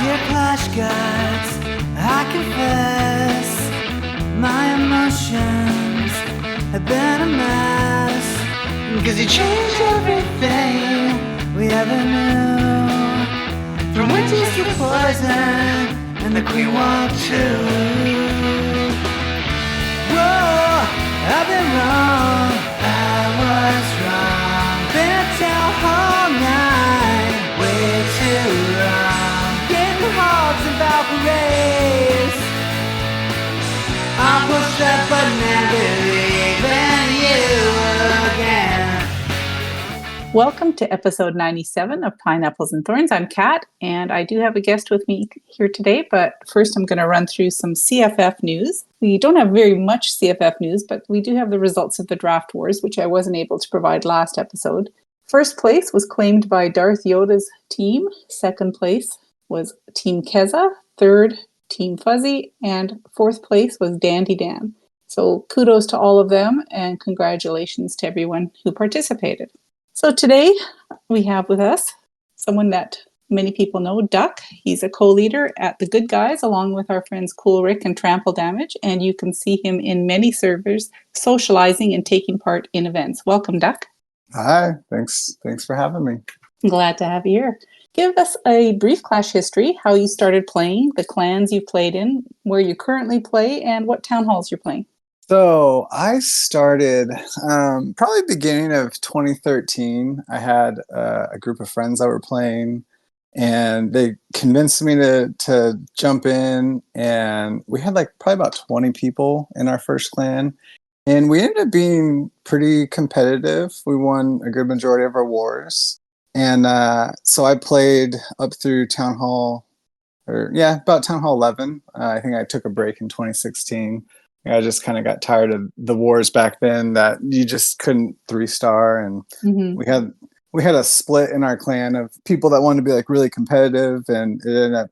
Dear Clash Guards, I confess my emotions have been a mess. Cause you changed everything we ever knew. From witches to poison and the Queen walked too. Whoa, I've been wrong, I was wrong. Been at town all night, way too long. Getting hogs and Valkyries. I'll push that button and believe in you again. Welcome to episode 97 of Pineapples and Thorns. I'm Kat, and I do have a guest with me here today, but first I'm going to run through some CFF news. We don't have very much CFF news, but we do have the results of the draft wars, which I wasn't able to provide last episode. First place was claimed by Darth Yoda's team. Second place was Team Keza. Third, Team Fuzzy. And fourth place was Dandy Dan. So kudos to all of them, and congratulations to everyone who participated. So today we have with us someone that many people know, Duck. He's a co-leader at The Good Guys, along with our friends Cool Rick and Trample Damage, and you can see him in many servers, socializing and taking part in events. Welcome, Duck. Hi, thanks for having me. I'm glad to have you here. Give us a brief Clash history, how you started playing, the clans you've played in, where you currently play, and what town halls you're playing. So I started probably beginning of 2013. I had a group of friends that were playing, and they convinced me to jump in. And we had probably about 20 people in our first clan, and we ended up being pretty competitive. We won a good majority of our wars, and so I played up through Town Hall, about Town Hall 11. I think I took a break in 2016. I just kind of got tired of the wars back then that you just couldn't 3-star, and we had a split in our clan of people that wanted to be really competitive, and it ended up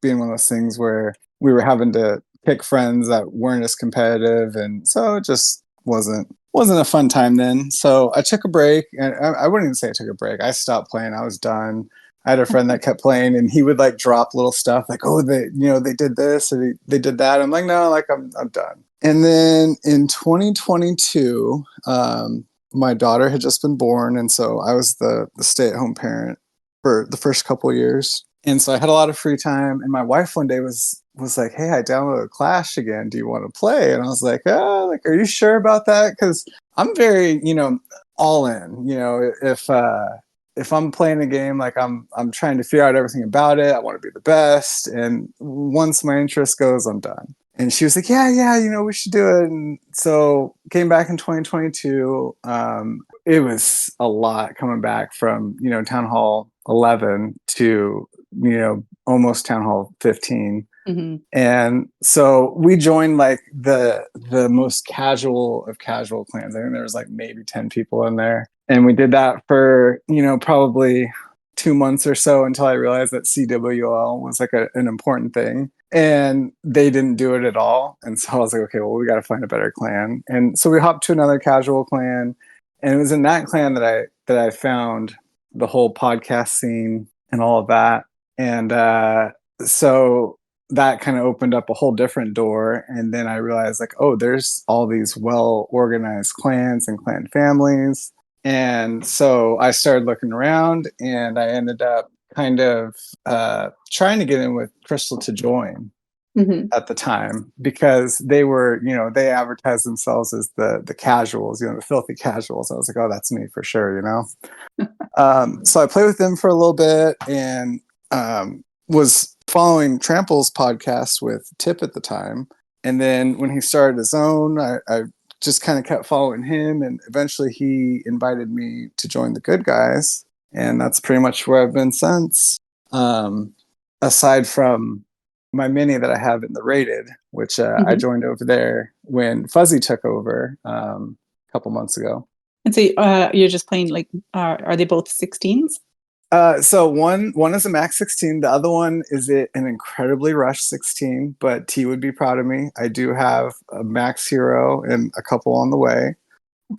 being one of those things where we were having to pick friends that weren't as competitive, and so it just wasn't a fun time then. So I took a break, and I wouldn't even say I took a break. I stopped playing. I was done. I had a friend that kept playing, and he would drop little stuff oh, they did this or they did that. I'm like, no, I'm done. And then in 2022, my daughter had just been born, and so I was the stay-at-home parent for the first couple of years. And so I had a lot of free time, and my wife one day was like, hey, I downloaded Clash again. Do you want to play? And I was like, are you sure about that? Because I'm very, all in. If I'm playing a game, I'm trying to figure out everything about it. I want to be the best. And once my interest goes, I'm done. And she was like, yeah, we should do it. And so came back in 2022. It was a lot coming back from, Town Hall 11 to, almost Town Hall 15. Mm-hmm. And so we joined the most casual of casual clans. I think there was maybe 10 people in there. And we did that for, probably 2 months or so until I realized that CWL was an important thing. And they didn't do it at all. And so I was like, okay, well, we got to find a better clan. And so we hopped to another casual clan. And it was in that clan that I found the whole podcast scene and all of that. And so that kind of opened up a whole different door. And then I realized there's all these well-organized clans and clan families. And so I started looking around, and I ended up kind of trying to get in with Crystal to join at the time, because they were, they advertised themselves as the casuals, the filthy casuals. I was like, oh, that's me for sure, So I played with them for a little bit, and was following Trample's podcast with Tip at the time. And then when he started his own, I just kind of kept following him, and eventually he invited me to join The Good Guys, and that's pretty much where I've been since. Aside from my mini that I have in the Rated, which I joined over there when Fuzzy took over a couple months ago. And so you're just playing are they both 16s? So one is a max 16. The other one is an incredibly rushed 16, but T would be proud of me. I do have a max hero and a couple on the way.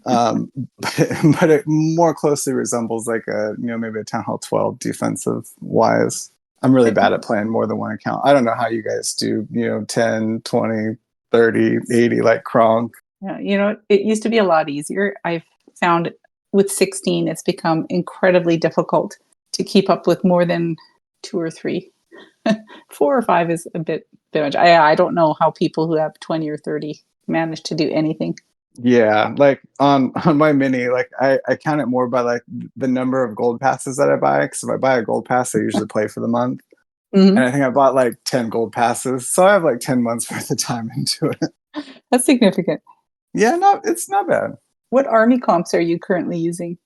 But it more closely resembles maybe a Town Hall 12 defensive wise. I'm really bad at playing more than one account. I don't know how you guys do, 10, 20, 30, 80 like Kronk. Yeah, it used to be a lot easier. I've found with 16, it's become incredibly difficult to keep up with more than 2 or 3. 4 or 5 is a bit much. I don't know how people who have 20 or 30 manage to do anything. Yeah, like on my mini, like I count it more by like the number of gold passes that I buy. Because if I buy a gold pass, I usually play for the month. Mm-hmm. And I think I bought like 10 gold passes. So I have like 10 months worth of time into it. That's significant. Yeah, it's not bad. What army comps are you currently using?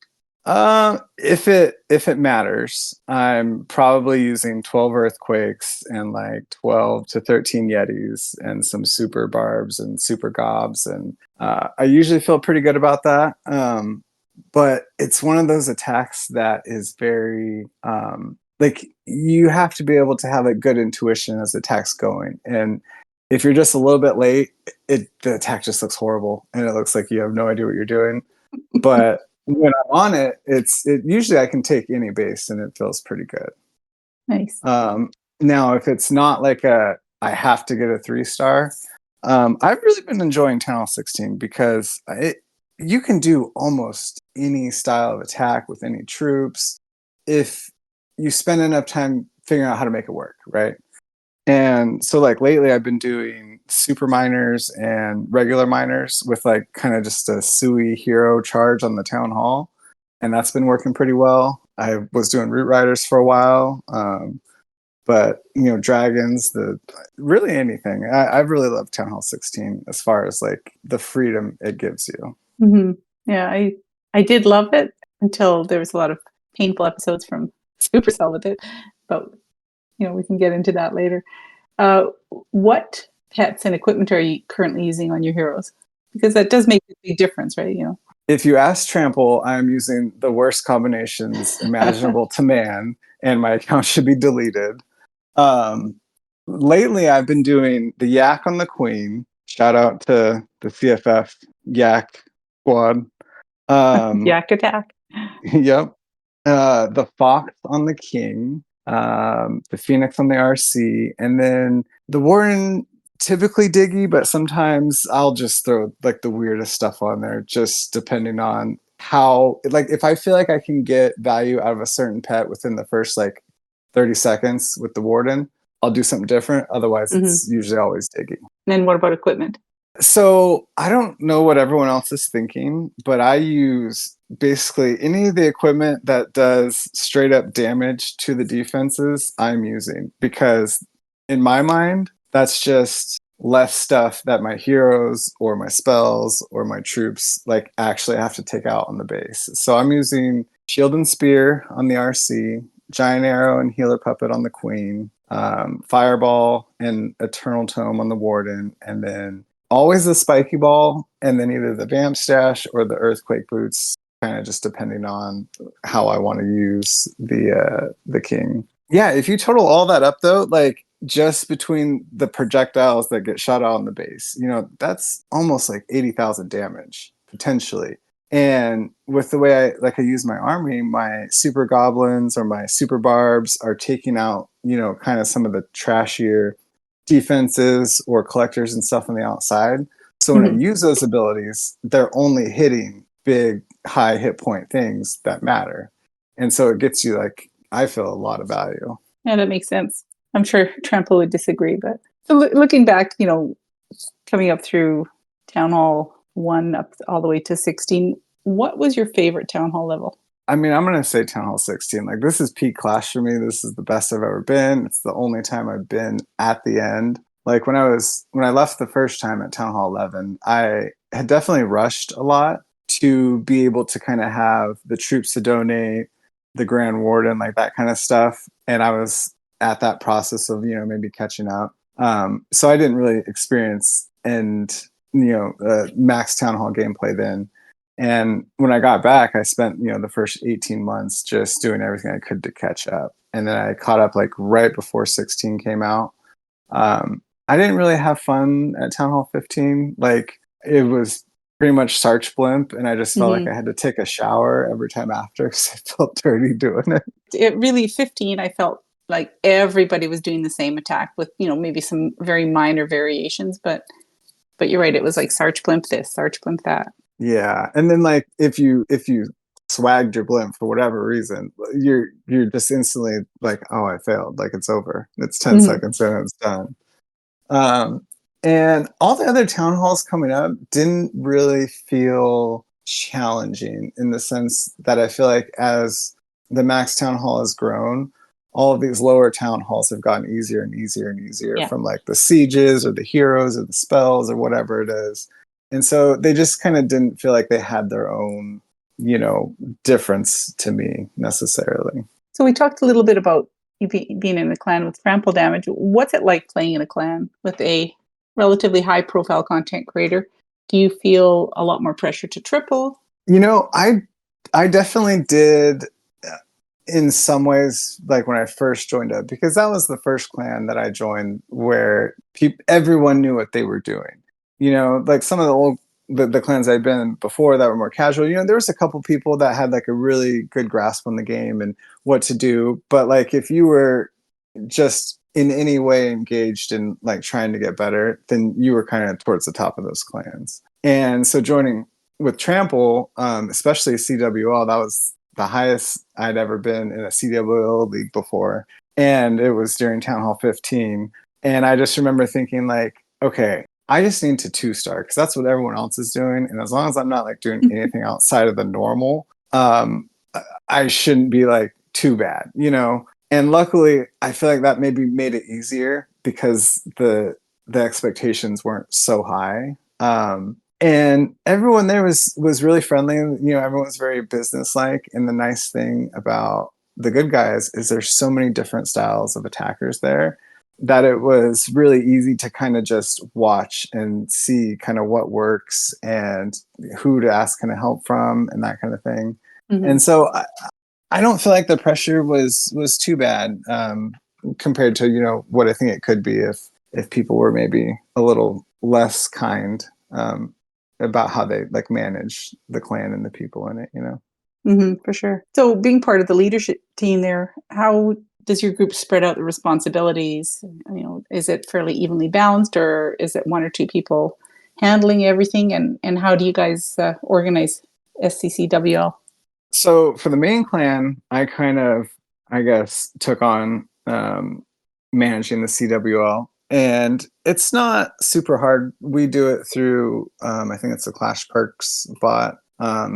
If it matters, I'm probably using 12 earthquakes and like 12 to 13 yetis and some super barbs and super gobs, and I usually feel pretty good about that. But it's one of those attacks that is very like you have to be able to have a good intuition as the attack's going, and if you're just a little bit late, the attack just looks horrible and it looks like you have no idea what you're doing. But when I'm on it, it usually I can take any base and it feels pretty good. Nice. Now, if it's not like I have to get a 3-star, I've really been enjoying Town Hall 16 because you can do almost any style of attack with any troops if you spend enough time figuring out how to make it work, right? And so like lately I've been doing super miners and regular miners with like kind of just a Sui hero charge on the town hall. And that's been working pretty well. I was doing root riders for a while. But dragons, really anything. I've really loved Town Hall 16 as far as like the freedom it gives you. Mm-hmm. Yeah, I did love it until there was a lot of painful episodes from Supercell with it, but we can get into that later. What pets and equipment are you currently using on your heroes? Because that does make a big difference, right? If you ask Trample, I'm using the worst combinations imaginable to man, and my account should be deleted. Lately, I've been doing the Yak on the Queen. Shout out to the CFF Yak squad. Yak attack. Yep. The Fox on the King. The Phoenix on the RC, and then the Warren typically diggy, but sometimes I'll just throw like the weirdest stuff on there, just depending on how, like, if I feel like I can get value out of a certain pet within the first like 30 seconds with the Warden, I'll do something different. Otherwise, it's usually always diggy. And what about equipment? So I don't know what everyone else is thinking, but I use basically any of the equipment that does straight up damage to the defenses I'm using, because in my mind, that's just less stuff that my heroes or my spells or my troops like actually have to take out on the base. So I'm using Shield and Spear on the RC, Giant Arrow and Healer Puppet on the Queen, Fireball and Eternal Tome on the Warden, and then always the Spiky Ball, and then either the Vamp Stash or the Earthquake Boots, kind of just depending on how I want to use the King. Yeah, if you total all that up though, like just between the projectiles that get shot out on the base, that's almost like 80,000 damage potentially. And with the way I use my army, my super goblins or my super barbs are taking out, kind of some of the trashier defenses or collectors and stuff on the outside. So when I use those abilities, they're only hitting big, high hit point things that matter. And so it gets you, like, I feel a lot of value. Yeah, that makes sense. I'm sure Trample would disagree, but so looking back, coming up through Town Hall 1 up all the way to 16, what was your favorite Town Hall level? I mean, I'm going to say Town Hall 16. Like, this is peak Clash for me. This is the best I've ever been. It's the only time I've been at the end. Like, when I left the first time at Town Hall 11, I had definitely rushed a lot to be able to kind of have the troops to donate, the Grand Warden, like that kind of stuff. And I was at that process of, maybe catching up. So I didn't really experience max Town Hall gameplay then. And when I got back, I spent, the first 18 months just doing everything I could to catch up. And then I caught up like right before 16 came out. I didn't really have fun at Town Hall 15. Like, it was pretty much Sarch Blimp, and I just felt like I had to take a shower every time after because I felt dirty doing it. It really, 15, I felt like everybody was doing the same attack with, maybe some very minor variations, but you're right, it was like Sarge Blimp this, Sarge Blimp that. Yeah, and then like if you swagged your blimp for whatever reason, you're just instantly like, oh, I failed. Like it's over. It's 10 Mhm. seconds and it's done. Um, and all the other town halls coming up didn't really feel challenging in the sense that I feel like as the max town hall has grown, all of these lower town halls have gotten easier and easier and easier Yeah. from like the sieges or the heroes or the spells or whatever it is. And so they just kind of didn't feel like they had their own, difference to me necessarily. So we talked a little bit about you being in a clan with trample damage. What's it like playing in a clan with a relatively high profile content creator? Do you feel a lot more pressure to triple? I definitely did in some ways, like when I first joined up, because that was the first clan that I joined where everyone knew what they were doing. Like some of the clans I'd been in before that were more casual. There was a couple people that had like a really good grasp on the game and what to do. But like if you were just in any way engaged in like trying to get better, then you were kind of towards the top of those clans. And so joining with Trample, especially CWL, that was the highest I'd ever been in a CWL league before. And it was during Town Hall 15. And I just remember thinking like, okay, I just need to 2-star because that's what everyone else is doing. And as long as I'm not like doing anything outside of the normal, I shouldn't be like too bad, And luckily, I feel like that maybe made it easier because the expectations weren't so high. And everyone there was really friendly. Everyone was very businesslike. And the nice thing about the good guys is there's so many different styles of attackers there that it was really easy to kind of just watch and see kind of what works and who to ask kind of help from and that kind of thing. Mm-hmm. And so I don't feel like the pressure was too bad compared to what I think it could be if people were maybe a little less kind about how they like manage the clan and the people in it. Mm-hmm, for sure. So being part of the leadership team there, how does your group spread out the responsibilities? Is it fairly evenly balanced, or is it one or two people handling everything? And how do you guys organize SCCWL? So for the main clan, I kind of, I guess, took on managing the CWL. And it's not super hard. We do it through, I think it's the Clash Perks bot.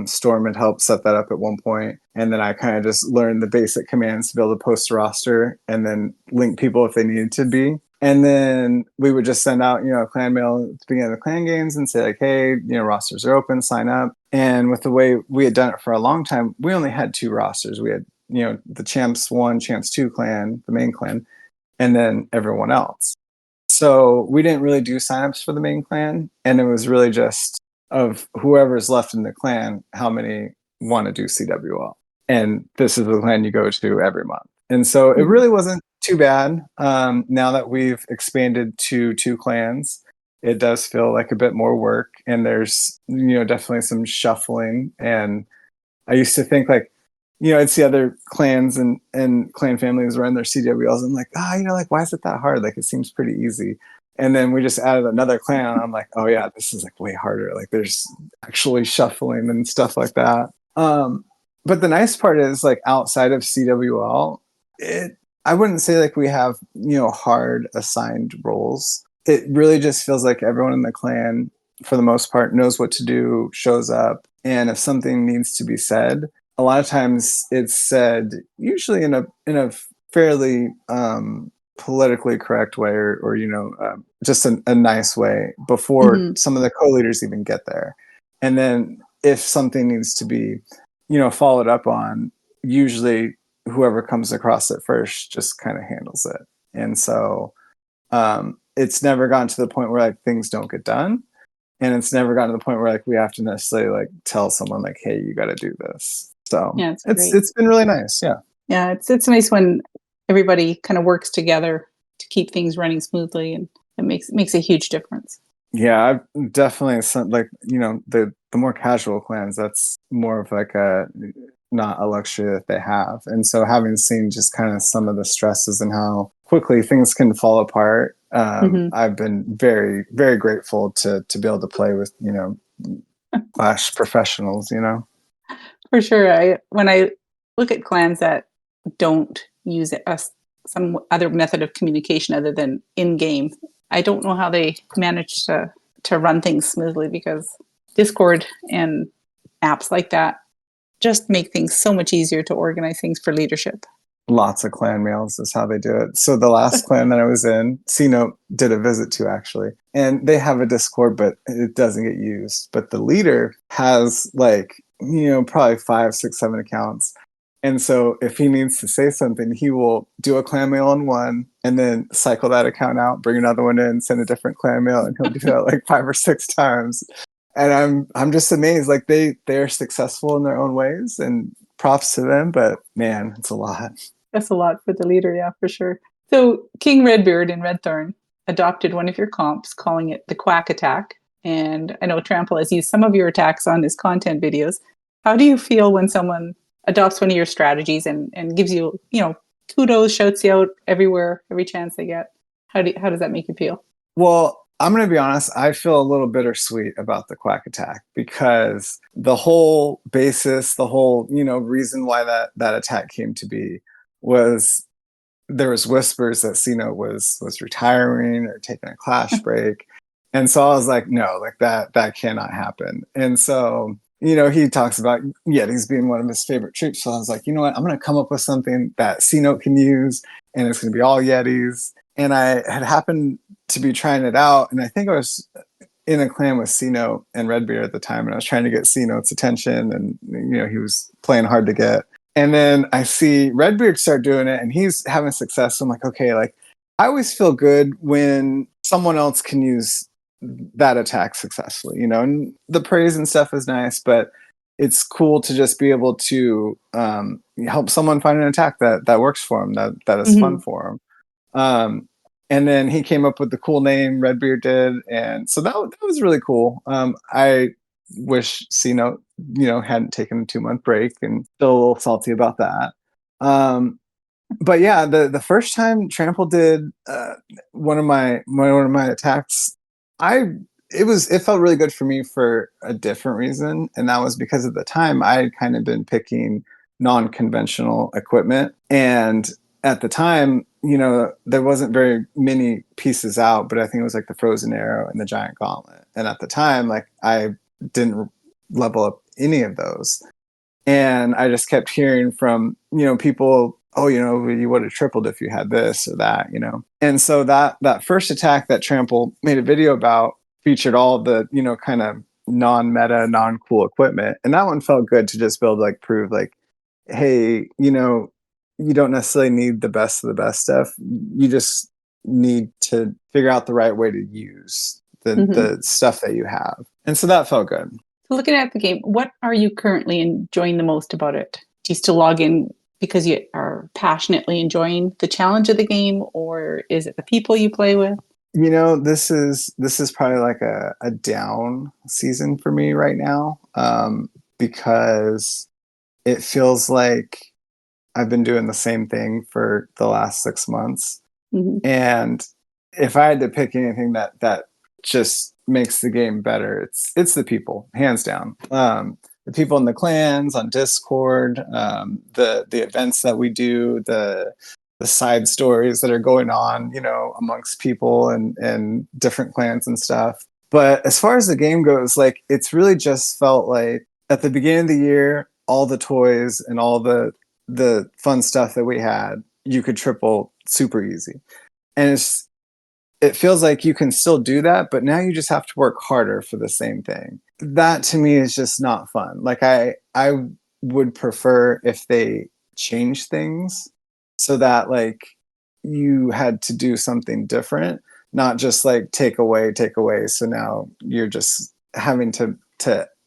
Storm had helped set that up at one point. And then I kind of just learned the basic commands to be able to post a roster and then link people if they needed to be. And then we would just send out, clan mail at the beginning of the clan games and say like, hey, rosters are open, sign up. And with the way we had done it for a long time, we only had 2 rosters. We had, the Champs 1, Champs 2 clan, the main clan, and then everyone else. So we didn't really do signups for the main clan. And it was really just of whoever's left in the clan, how many want to do CWL. And this is the clan you go to every month. And so it really wasn't too bad. Now that we've expanded to 2 clans, it does feel like a bit more work. And there's, definitely some shuffling. And I used to think like, I'd see other clans and clan families run their CWLs. And I'm like, like, why is it that hard? Like, it seems pretty easy. And then we just added another clan. And I'm like, oh, yeah, this is like way harder. Like, there's actually shuffling and stuff like that. But the nice part is, like, outside of CWL, I wouldn't say like we have, hard assigned roles. It really just feels like everyone in the clan, for the most part, knows what to do, shows up. And if something needs to be said, a lot of times it's said usually in a fairly politically correct way or just a nice way before some of the co-leaders even get there. And then if something needs to be followed up on, usually whoever comes across it first just kind of handles it. And so it's never gotten to the point where like things don't get done. And it's never gotten to the point where like we have to necessarily like tell someone like, hey, you got to do this. So Yeah, it's been really nice. Yeah. Yeah, it's nice when everybody kind of works together to keep things running smoothly, and it makes a huge difference. Yeah, I've definitely like the more casual clans. That's more of like not a luxury that they have. And so having seen just kind of some of the stresses and how quickly things can fall apart, I've been very, very grateful to be able to play with, Clash professionals, For sure. When I look at clans that don't use some other method of communication other than in game, I don't know how they manage to run things smoothly, because Discord and apps like that just make things so much easier to organize things for leadership. Lots of clan mails is how they do it. So the last clan that I was in, C-Note did a visit to actually, and they have a Discord, but it doesn't get used. But the leader has probably 5, 6, 7 accounts. And so if he needs to say something, he will do a clan mail on one and then cycle that account out, bring another one in, send a different clan mail, and he'll do that like 5 or 6 times. And I'm just amazed. Like they're successful in their own ways, and props to them, but man, it's a lot. That's a lot for the leader, yeah, for sure. So King Redbeard in Redthorn adopted one of your comps, calling it the Quack Attack. And I know Trample has used some of your attacks on his content videos. How do you feel when someone adopts one of your strategies and gives you, kudos, shouts you out everywhere, every chance they get? How does that make you feel? Well, I'm going to be honest. I feel a little bittersweet about the Quack Attack, because the whole basis, the whole, reason why that attack came to be was there was whispers that C-Note was retiring or taking a clash break. And so I was like, no, like that cannot happen. And so, he talks about Yetis being one of his favorite troops. So I was like, you know what? I'm going to come up with something that C-Note can use, and it's going to be all Yetis. And I had happened to be trying it out, and I think I was in a clan with C-Note and Redbeard at the time, and I was trying to get C-Note's attention, and he was playing hard to get. And then I see Redbeard start doing it, and he's having success. So I'm like, okay, like I always feel good when someone else can use that attack successfully, and the praise and stuff is nice, but it's cool to just be able to help someone find an attack that works for them, that is fun for them. And then he came up with the cool name, Redbeard did, and so that was really cool. I wish C-Note, hadn't taken a 2-month break, and still a little salty about that. But yeah, the first time Trample did one of my attacks, it felt really good for me for a different reason, and that was because at the time I had kind of been picking non-conventional equipment, and at the time, there wasn't very many pieces out, but I think it was like the Frozen Arrow and the Giant Gauntlet. And at the time, like I didn't level up any of those. And I just kept hearing from, people, oh, you would have tripled if you had this or that, And so that first attack that Trample made a video about featured all of the, kind of non-meta, non-cool equipment. And that one felt good to just build, like prove like, hey, you don't necessarily need the best of the best stuff. You just need to figure out the right way to use the stuff that you have. And so that felt good. So looking at the game, what are you currently enjoying the most about it? Do you still log in because you are passionately enjoying the challenge of the game, or is it the people you play with? This is probably like a down season for me right now, because it feels like I've been doing the same thing for the last 6 months. And if I had to pick anything that just makes the game better, it's the people, hands down. The people in the clans, on Discord, the events that we do, the side stories that are going on, amongst people and different clans and stuff. But as far as the game goes, like it's really just felt like at the beginning of the year, all the toys and all the fun stuff that we had, you could triple super easy. And it feels like you can still do that, but now you just have to work harder for the same thing. That to me is just not fun. Like I would prefer if they change things so that like you had to do something different, not just like take away. So now you're just having to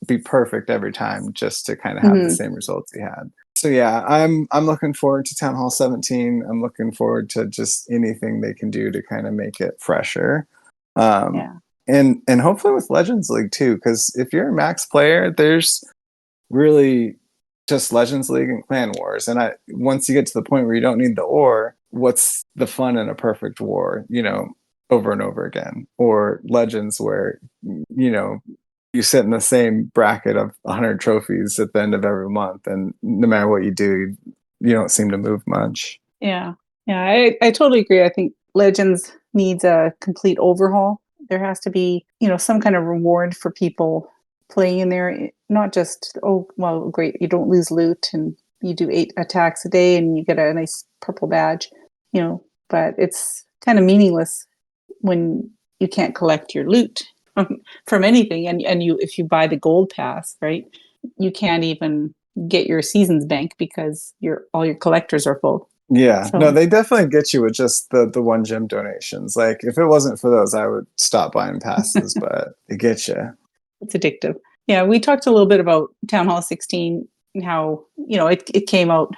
be perfect every time just to kind of have the same results you had. So yeah, I'm looking forward to Town Hall 17. I'm looking forward to just anything they can do to kind of make it fresher. And hopefully with Legends League too, because if you're a max player, there's really just Legends League and Clan Wars. And once you get to the point where you don't need the ore, what's the fun in a perfect war, over and over again? Or Legends where, you sit in the same bracket of 100 trophies at the end of every month, and no matter what you do, you don't seem to move much. Yeah. Yeah, I totally agree. I think Legends needs a complete overhaul. There has to be, some kind of reward for people playing in there. Not just, oh, well, great, you don't lose loot and you do 8 attacks a day and you get a nice purple badge, but it's kind of meaningless when you can't collect your loot from anything. And if you buy the gold pass, right, you can't even get your seasons bank because all your collectors are full. Yeah, no, So they definitely get you with just the one gym donations. Like if it wasn't for those, I would stop buying passes, but they get you. it's addictive. Yeah, we talked a little bit about Town Hall 16 and how, it came out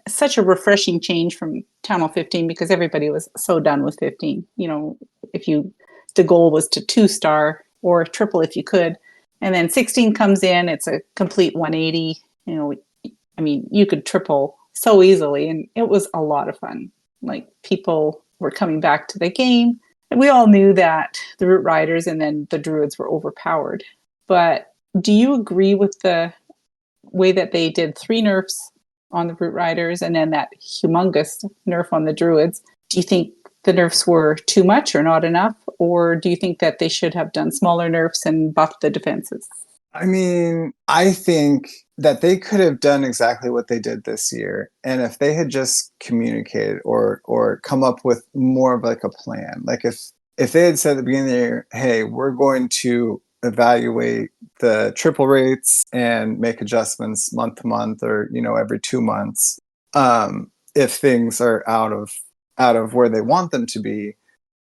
such a refreshing change from Town Hall 15 because everybody was so done with 15. If the goal was to 2-star or triple if you could. And then 16 comes in, it's a complete 180. You could triple so easily and it was a lot of fun. Like people were coming back to the game. And we all knew that the Root Riders and then the Druids were overpowered. But do you agree with the way that they did 3 nerfs on the Root Riders and then that humongous nerf on the Druids? Do you think the nerfs were too much or not enough? Or do you think that they should have done smaller nerfs and buffed the defenses? I mean, I think that they could have done exactly what they did this year. And if they had just communicated or come up with more of like a plan, like if they had said at the beginning of the year, hey, we're going to evaluate the triple rates and make adjustments month to month or, every 2 months, if things are out of where they want them to be,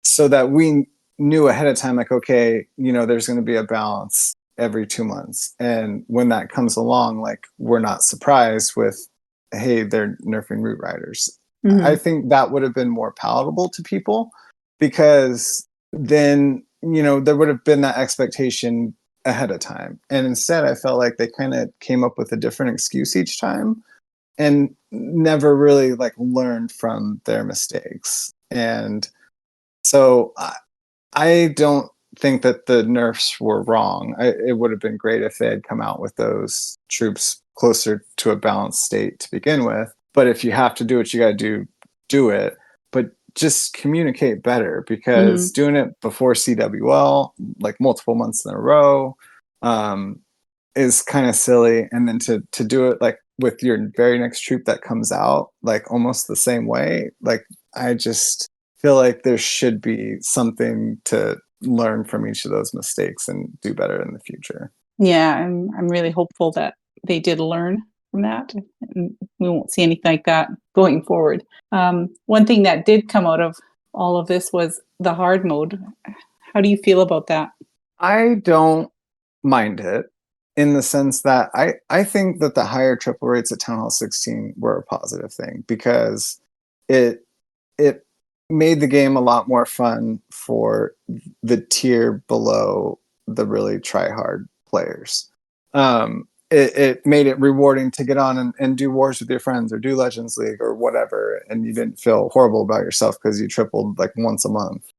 so that we knew ahead of time, like, okay, there's going to be a balance every 2 months. And when that comes along, like we're not surprised with, hey, they're nerfing Root Riders. Mm-hmm. I think that would have been more palatable to people because then, there would have been that expectation ahead of time. And instead, I felt like they kind of came up with a different excuse each time and never really like learned from their mistakes. And so I don't think that the nerfs were wrong. It would have been great if they had come out with those troops closer to a balanced state to begin with. But if you have to do what you got to do it. But just communicate better because doing it before CWL, like multiple months in a row, is kind of silly. And then to do it like with your very next troop that comes out, like almost the same way, like I just feel like there should be something to learn from each of those mistakes and do better in the future. Yeah, I'm really hopeful that they did learn from that, and we won't see anything like that going forward. One thing that did come out of all of this was the hard mode. How do you feel about that? I don't mind it in the sense that I think that the higher triple rates at Town Hall 16 were a positive thing because it made the game a lot more fun for the tier below the really try hard players. It made it rewarding to get on and do wars with your friends or do Legends League or whatever, and you didn't feel horrible about yourself because you tripled like once a month.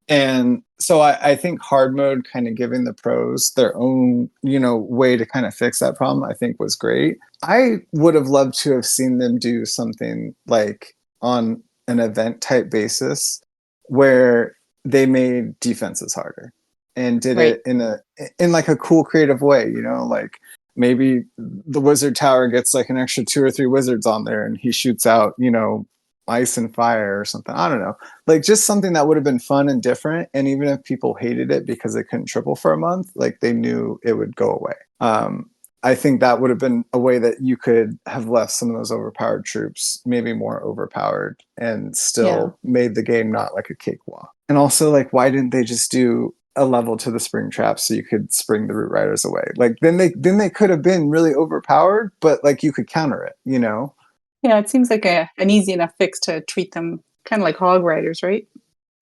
And so I think hard mode kind of giving the pros their own, way to kind of fix that problem, I think was great. I would have loved to have seen them do something like on an event type basis where they made defenses harder and did it in like a cool creative way, like maybe the wizard tower gets like an extra 2 or 3 wizards on there and he shoots out, ice and fire or something. I don't know, like just something that would have been fun and different. And even if people hated it because they couldn't triple for a month, like they knew it would go away. I think that would have been a way that you could have left some of those overpowered troops maybe more overpowered and still made the game not like a cakewalk. And also, like, why didn't they just do a level to the spring trap so you could spring the Root Riders away? Like then they could have been really overpowered, but like you could counter it, Yeah, it seems like an easy enough fix to treat them kind of like hog riders, right?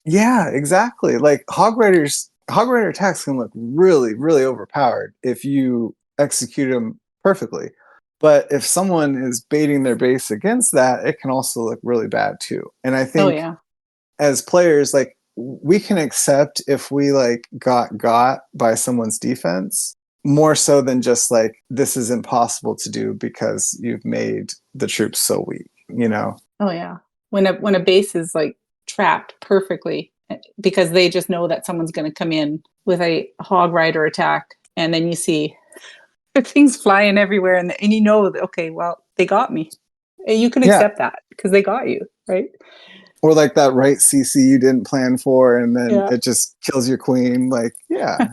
Yeah, exactly. Like hog rider attacks can look really, really overpowered if you execute them perfectly. But if someone is baiting their base against that, it can also look really bad too. And I Oh think yeah. as players, like we can accept if we like got by someone's defense more so than just like this is impossible to do because you've made the troops so weak, you know? Oh yeah. When a base is like trapped perfectly because they just know that someone's going to come in with a hog rider attack, and then you see things flying everywhere, and you know that, okay, well, they got me. And you can Yeah. accept that because they got you, right? Or like that right CC you didn't plan for and then Yeah. it just kills your queen. Like, yeah.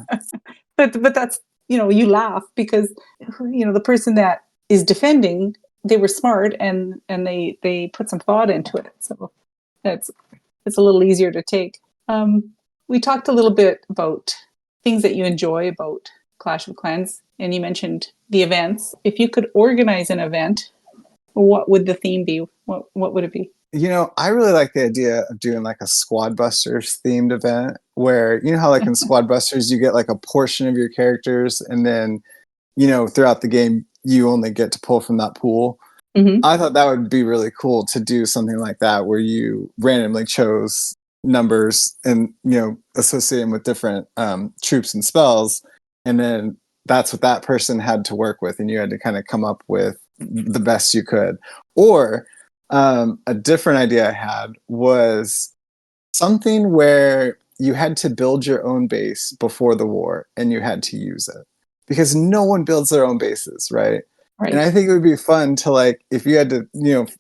But that's, you laugh because the person that is defending, they were smart, and they put some thought into it, so it's a little easier to take. We talked a little bit about things that you enjoy about Clash of Clans, and you mentioned the events. If you could organize an event, what would the theme be? What would it be? I really like the idea of doing like a Squad Busters themed event where, how like in Squad Busters, you get like a portion of your characters and then, throughout the game, you only get to pull from that pool. Mm-hmm. I thought that would be really cool to do something like that where you randomly chose numbers and, associate them with different troops and spells. And then that's what that person had to work with. And you had to kind of come up with the best you could. Or a different idea I had was something where you had to build your own base before the war and you had to use it because no one builds their own bases, right? And Right. I think it would be fun to like if you had to,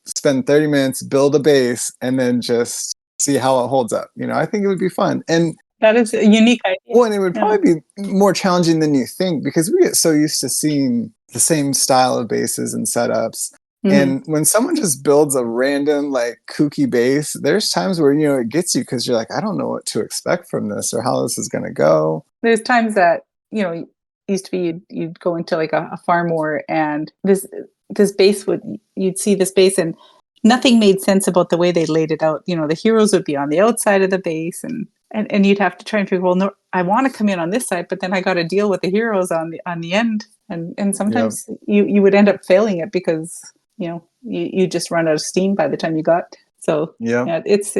spend 30 minutes, build a base, and then just see how it holds up. I think it would be fun. And That is a unique idea. well, and it would Yeah. probably be more challenging than you think because we get so used to seeing the same style of bases and setups. Mm-hmm. And when someone just builds a random, like kooky base, there's times where, it gets you because you're like, I don't know what to expect from this or how this is going to go. There's times that used to be you'd go into like a farm war, and this base you'd see this base and nothing made sense about the way they laid it out. The heroes would be on the outside of the base, and you'd have to try and figure, well, no, I want to come in on this side, but then I got to deal with the heroes on the end, and sometimes you would end up failing it because you just run out of steam by the time you got. So yeah, it's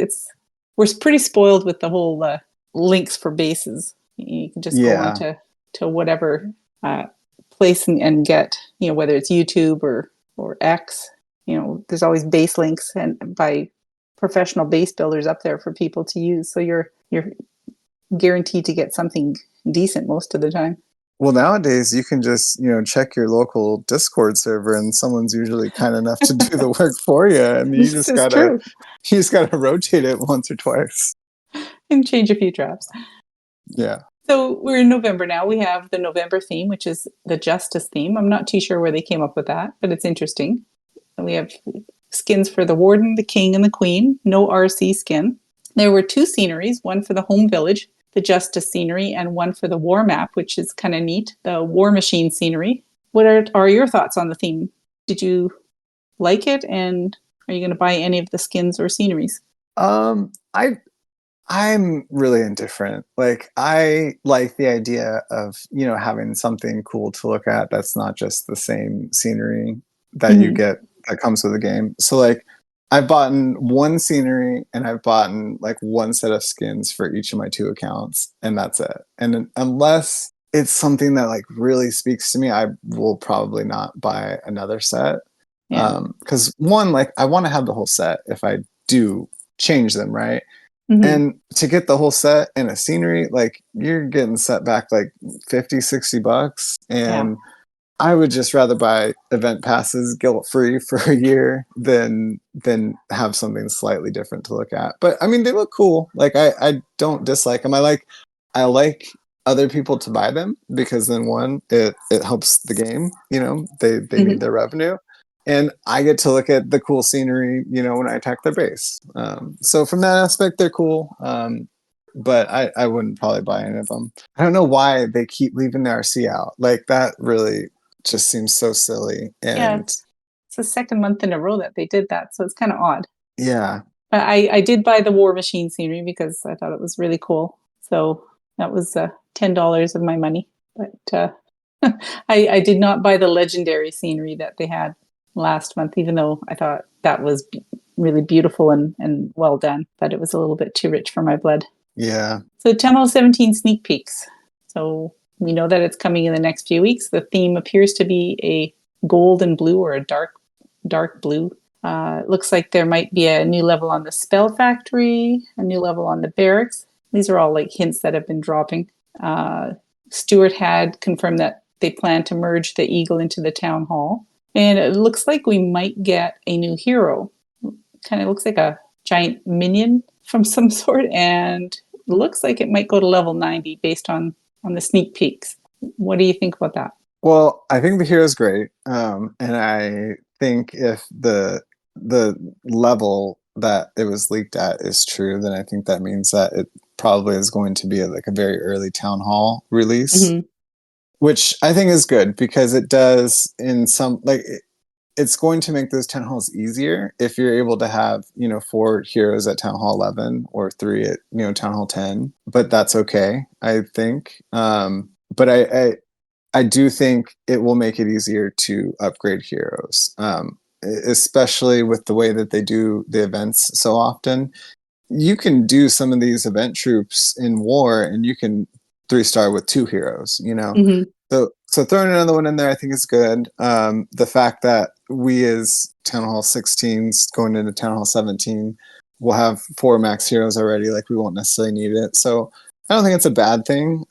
we're pretty spoiled with the whole links for bases. You can just go on to whatever place and get, whether it's YouTube or X, there's always base links and by professional base builders up there for people to use. So you're guaranteed to get something decent most of the time. Well, nowadays you can just, check your local Discord server and someone's usually kind enough to do the work for you. And you This is true. you just gotta rotate it once or twice. And change a few traps. Yeah. So we're in November now. We have the November theme, which is the Justice theme. I'm not too sure where they came up with that, but it's interesting. And we have skins for the Warden, the King, and the Queen. No RC skin. There were 2 sceneries, one for the home village, the Justice scenery, and one for the war map, which is kind of neat, the War Machine scenery. What are your thoughts on the theme? Did you like it? And are you going to buy any of the skins or sceneries? I'm really indifferent. Like I like the idea of, having something cool to look at that's not just the same scenery that you get that comes with the game. So like I've bought one scenery and I've bought like one set of skins for each of my 2 accounts and that's it. And unless it's something that like really speaks to me, I will probably not buy another set. Yeah. Because one, like I want to have the whole set if I do change them, right? Mm-hmm. And to get the whole set and a scenery, like you're getting set back like $50-$60. And I would just rather buy event passes guilt free for a year than have something slightly different to look at. But I mean, they look cool. Like I don't dislike them. I like other people to buy them because then one, it helps the game. They need their revenue. And I get to look at the cool scenery, when I attack their base. So from that aspect, they're cool. But I wouldn't probably buy any of them. I don't know why they keep leaving the RC out. Like that really just seems so silly. And it's the second month in a row that they did that, so it's kind of odd. Yeah. I did buy the War Machine scenery because I thought it was really cool. So that was $10 of my money. But I did not buy the legendary scenery that they had last month, even though I thought that was really beautiful and well done, but it was a little bit too rich for my blood. Yeah. So Town Hall 17 sneak peeks. So we know that it's coming in the next few weeks. The theme appears to be a gold and blue or a dark blue. Looks like there might be a new level on the Spell Factory, a new level on the Barracks. These are all like hints that have been dropping. Stuart had confirmed that they plan to merge the Eagle into the Town Hall. And it looks like we might get a new hero. Kind of looks like a giant minion from some sort, and looks like it might go to level 90 based on the sneak peeks. What do you think about that? Well, I think the hero's great, and I think if the level that it was leaked at is true, then I think that means that it probably is going to be like a very early Town Hall release, Mm-hmm. which I think is good because it does in some like it's going to make those Town Halls easier if you're able to have 4 heroes at Town Hall 11 or 3 at Town Hall 10, but that's okay, I think. But I do think it will make it easier to upgrade heroes, especially with the way that they do the events so often. You can do some of these event troops in war, and you can 3-star with 2 heroes. Mm-hmm. So throwing another one in there, I think is good. The fact that we as Town Hall 16s going into Town Hall 17 will have 4 max heroes already, like we won't necessarily need it. So I don't think it's a bad thing.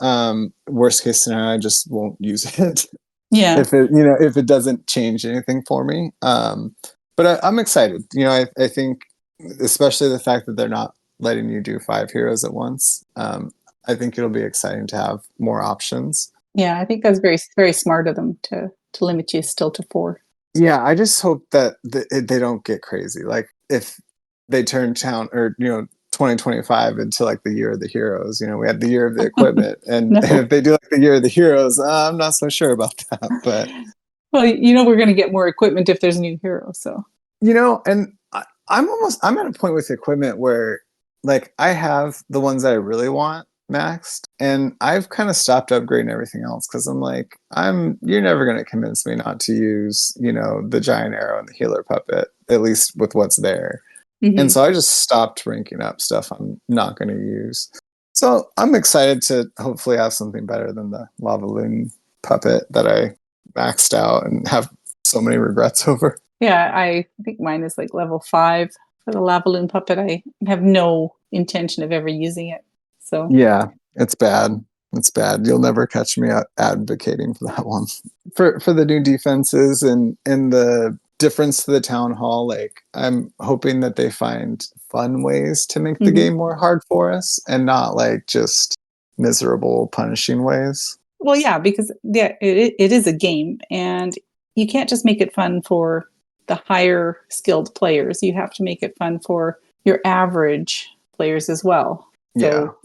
Worst case scenario, I just won't use it Yeah. if it doesn't change anything for me. But I'm excited. I think especially the fact that they're not letting you do 5 heroes at once. I think it'll be exciting to have more options. Yeah, I think that's very, very smart of them to limit you still to 4. Yeah, I just hope that they don't get crazy. Like if they turn town or 2025 into like the year of the heroes. We had the year of the equipment, and No. if they do like the year of the heroes, I'm not so sure about that. But Well, we're going to get more equipment if there's a new hero. So and I'm at a point with equipment where like I have the ones that I really want maxed, and I've kind of stopped upgrading everything else because I'm like, you're never going to convince me not to use the giant arrow and the healer puppet, at least with what's there. mm-hmm. And so I just stopped ranking up stuff I'm not going to use. So I'm excited to hopefully have something better than the lava loon puppet that I maxed out and have so many regrets over. Yeah, I think mine is like level 5 for the lava loon puppet. I have no intention of ever using it. So yeah, it's bad. It's bad. You'll never catch me advocating for that one. For the new defenses and the difference to the Town Hall, like I'm hoping that they find fun ways to make the mm-hmm. game more hard for us and not like just miserable punishing ways. Well, yeah, because it is a game, and you can't just make it fun for the higher skilled players. You have to make it fun for your average players as well. So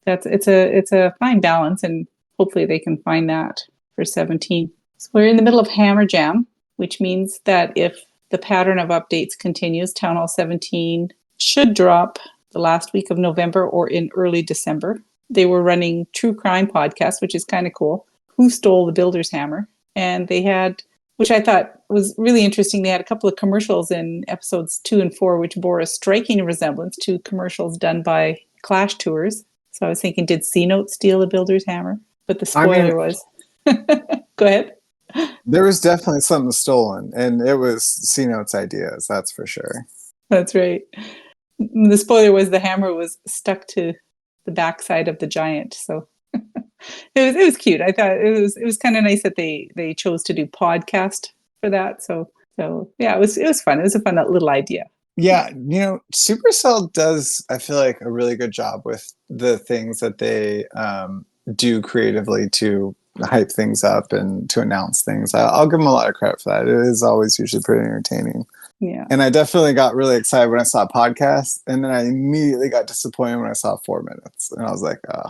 it's a fine balance, and hopefully they can find that for 17. So we're in the middle of Hammer Jam, which means that if the pattern of updates continues, Town Hall 17 should drop the last week of November or in early December. They were running True Crime Podcast, which is kind of cool. Who Stole the Builder's Hammer? And they had, which I thought was really interesting, they had a couple of commercials in episodes 2 and 4, which bore a striking resemblance to commercials done by Clash Tours. So I was thinking, did C-Note steal the Builder's Hammer? But the spoiler was... Go ahead. There was definitely something stolen, and it was C-Note's ideas, that's for sure. That's right. The spoiler was the hammer was stuck to the backside of the giant. So it was cute. I thought it was kind of nice that they chose to do podcast for that. So yeah, it was fun. It was a fun little idea. Yeah, Supercell does, I feel like, a really good job with the things that they do creatively to hype things up and to announce things. I'll give them a lot of credit for that. It is always usually pretty entertaining. Yeah. And I definitely got really excited when I saw a podcast, and then I immediately got disappointed when I saw 4 minutes. And I was like, oh.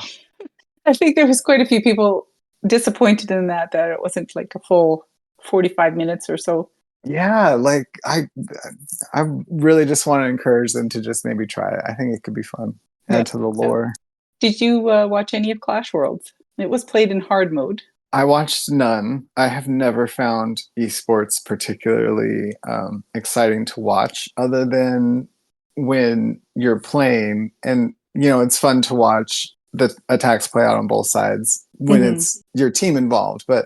I think there was quite a few people disappointed in that it wasn't like a full 45 minutes or so. Yeah, like I really just want to encourage them to just maybe try it. I think it could be fun. Add to the lore. Did you watch any of Clash Worlds? It was played in hard mode. I watched none. I have never found esports particularly exciting to watch, other than when you're playing, and it's fun to watch the attacks play out on both sides when Mhm. it's your team involved. But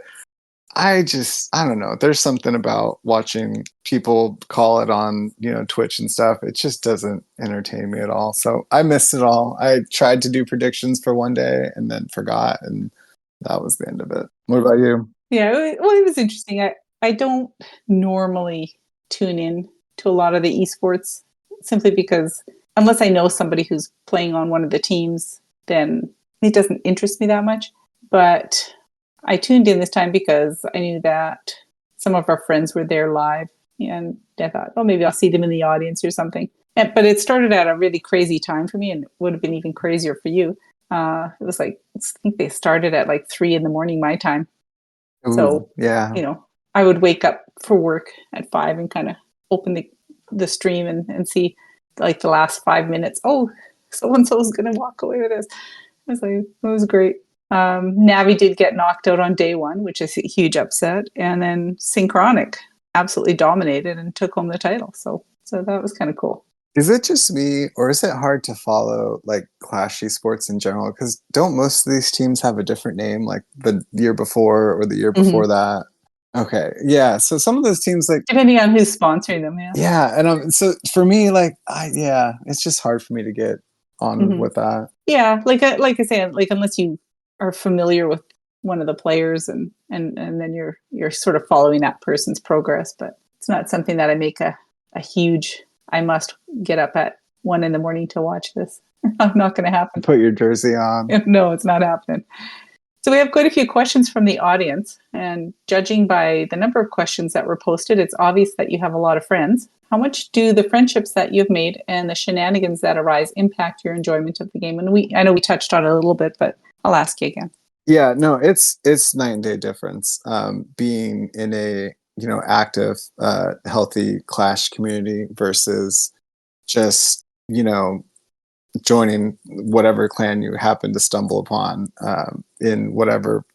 I don't know. There's something about watching people call it on, Twitch and stuff. It just doesn't entertain me at all. So I missed it all. I tried to do predictions for one day and then forgot, and that was the end of it. What about you? Yeah, well, it was interesting. I don't normally tune in to a lot of the esports simply because unless I know somebody who's playing on one of the teams, then it doesn't interest me that much. But I tuned in this time because I knew that some of our friends were there live, and I thought, oh, maybe I'll see them in the audience or something. But it started at a really crazy time for me, and it would have been even crazier for you. It was like, I think they started at like 3 a.m. my time. Ooh, So, yeah. I would wake up for work at 5 and kind of open the stream and see like the last 5 minutes. Oh, so and so is going to walk away with this. I was like, it was great. Navi did get knocked out on day one, which is a huge upset, and then Synchronic absolutely dominated and took home the title. So that was kind of cool. Is it just me, or is it hard to follow like Clash esports in general? Because don't most of these teams have a different name, like the year before or the year before that? Okay, yeah. So some of those teams, like, Depending on who's sponsoring them, yeah. yeah, and so for me, like, yeah, it's just hard for me to get on Mm-hmm. with that. Yeah, like I say, like unless you are familiar with one of the players and then you're sort of following that person's progress, but it's not something that I make a huge I must get up at 1 a.m. to watch this. Not going to happen. Put your jersey on. No, it's not happening. So we have quite a few questions from the audience, and judging by the number of questions that were posted, it's obvious that you have a lot of friends. How much do the friendships that you've made and the shenanigans that arise impact your enjoyment of the game? And I know we touched on it a little bit, but I'll ask you again. Yeah, no, it's night and day difference. Being in a active, healthy Clash community versus just joining whatever clan you happen to stumble upon in whatever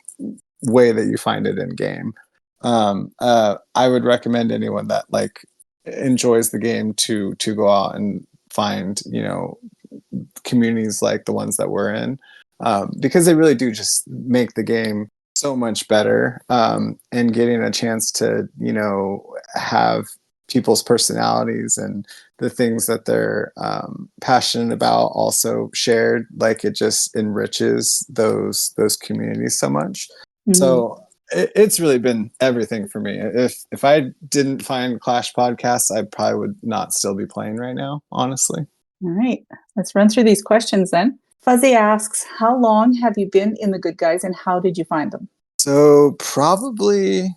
way that you find it in game. I would recommend anyone that like enjoys the game to go out and find communities like the ones that we're in, because they really do just make the game so much better, and getting a chance to have people's personalities and the things that they're passionate about also shared, like it just enriches those communities so much. So it's really been everything for me. If I didn't find Clash podcasts, I probably would not still be playing right now, honestly. All right, let's run through these questions then. Fuzzy asks, how long have you been in the Good Guys and how did you find them? So probably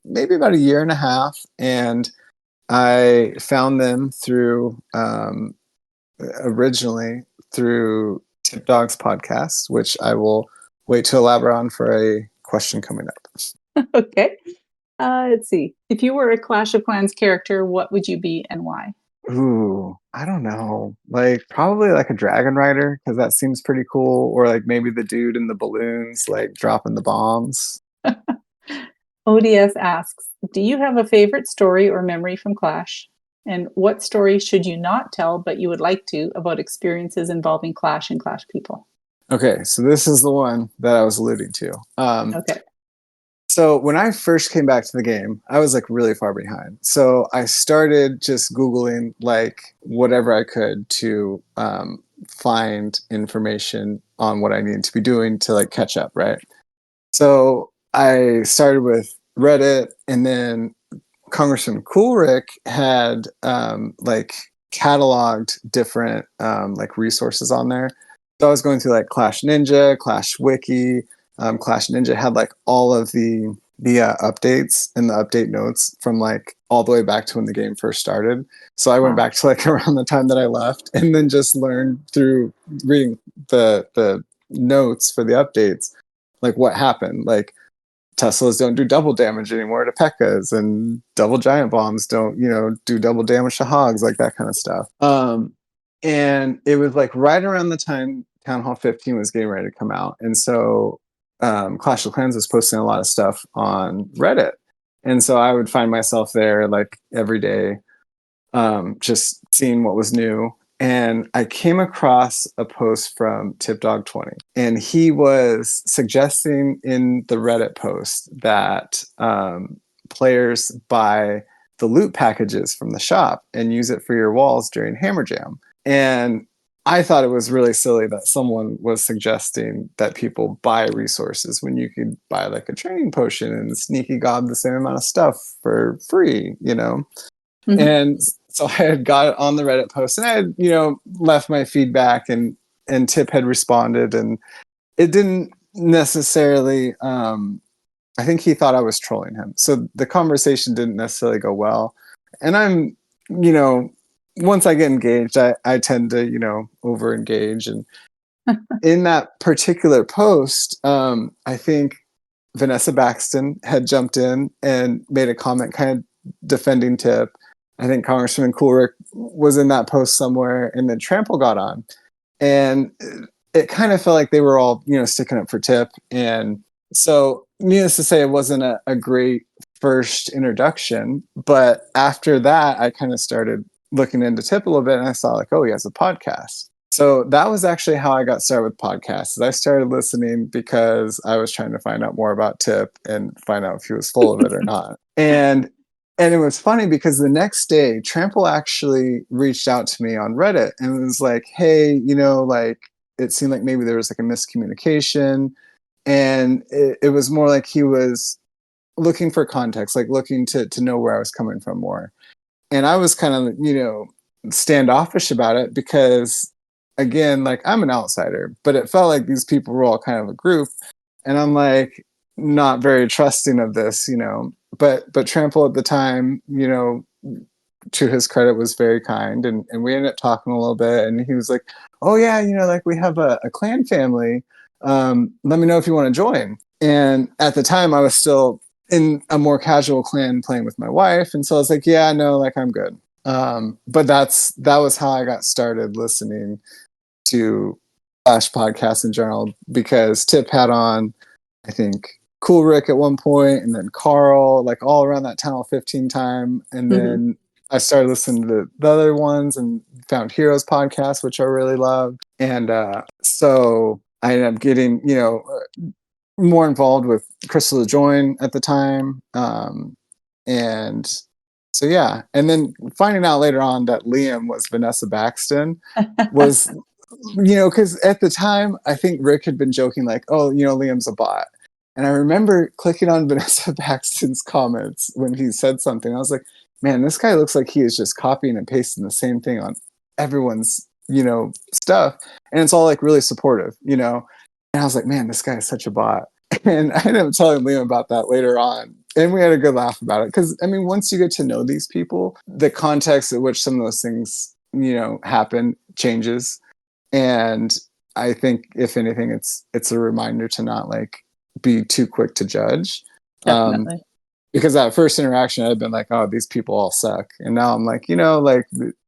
maybe about a year and a half, and I found them through originally through Tip Dog's podcast, which I will wait to elaborate on for a question coming up. Okay. Let's see. If you were a Clash of Clans character, what would you be and why? Ooh, I don't know. Like probably like a dragon rider, because that seems pretty cool. Or like maybe the dude in the balloons, like dropping the bombs. ODS asks, do you have a favorite story or memory from Clash? And what story should you not tell, but you would like to, about experiences involving Clash and Clash people? Okay, so this is the one that I was alluding to. Okay. So when I first came back to the game, I was like really far behind. So I started just Googling like whatever I could to find information on what I needed to be doing to like catch up, right? So I started with Reddit, and then Congressman Coolrick had like cataloged different like resources on there. So I was going through like Clash Ninja, Clash Wiki. Clash Ninja had like all of the updates and the update notes from like all the way back to when the game first started. So I went back to like around the time that I left, and then just learned through reading the notes for the updates, like what happened. Like Teslas don't do double damage anymore to P.E.K.K.A.s, and double giant bombs don't, do double damage to hogs, like that kind of stuff. And it was like right around the time Town Hall 15 was getting ready to come out. And so Clash of Clans was posting a lot of stuff on Reddit. And so I would find myself there like every day, just seeing what was new. And I came across a post from TipDog20, and he was suggesting in the Reddit post that players buy the loot packages from the shop and use it for your walls during Hammer Jam. And I thought it was really silly that someone was suggesting that people buy resources when you could buy like a training potion and sneaky gob the same amount of stuff for free, you know? Mhm. And so I had got on the Reddit post and I had, left my feedback, and Tip had responded, and it didn't necessarily, I think he thought I was trolling him. So the conversation didn't necessarily go well. And I'm, once I get engaged, I tend to, over engage. And in that particular post, I think Vanessa Baxton had jumped in and made a comment kind of defending Tip. I think Congressman Coolrick was in that post somewhere, and then Trample got on. And it kind of felt like they were all, sticking up for Tip. And so, needless to say, it wasn't a great first introduction. But after that, I kind of started looking into Tip a little bit, and I saw like, oh, he has a podcast. So that was actually how I got started with podcasts. I started listening because I was trying to find out more about Tip and find out if he was full of it or not. And it was funny because the next day, Trample actually reached out to me on Reddit and was like, hey, like it seemed like maybe there was like a miscommunication. And it was more like he was looking for context, like looking to know where I was coming from more. And I was kind of, standoffish about it because, again, like I'm an outsider, but it felt like these people were all kind of a group. And I'm like, not very trusting of this, but Trample at the time, to his credit, was very kind, and we ended up talking a little bit, and he was like, oh yeah, like we have a clan family, let me know if you want to join. And at the time I was still in a more casual clan playing with my wife, and so I was like, yeah, no, like I'm good. But that was how I got started listening to Flash podcasts in general, because Tip had on, I think, Cool Rick at one point, and then Carl, like all around that 10-15 time. And then I started listening to the other ones and found Heroes podcast, which I really loved. And so I ended up getting, more involved with Crystal LeJoin at the time. And so, yeah. And then finding out later on that Liam was Vanessa Baxton was, because at the time, I think Rick had been joking like, oh, Liam's a bot. And I remember clicking on Vanessa Baxton's comments when he said something. I was like, man, this guy looks like he is just copying and pasting the same thing on everyone's, stuff. And it's all like really supportive, And I was like, man, this guy is such a bot. And I ended up telling Liam about that later on. And we had a good laugh about it. Because, I mean, once you get to know these people, the context at which some of those things, happen changes. And I think, if anything, it's a reminder to not like be too quick to judge. Definitely. Because that first interaction, I'd been like, oh, these people all suck. And now I'm like, like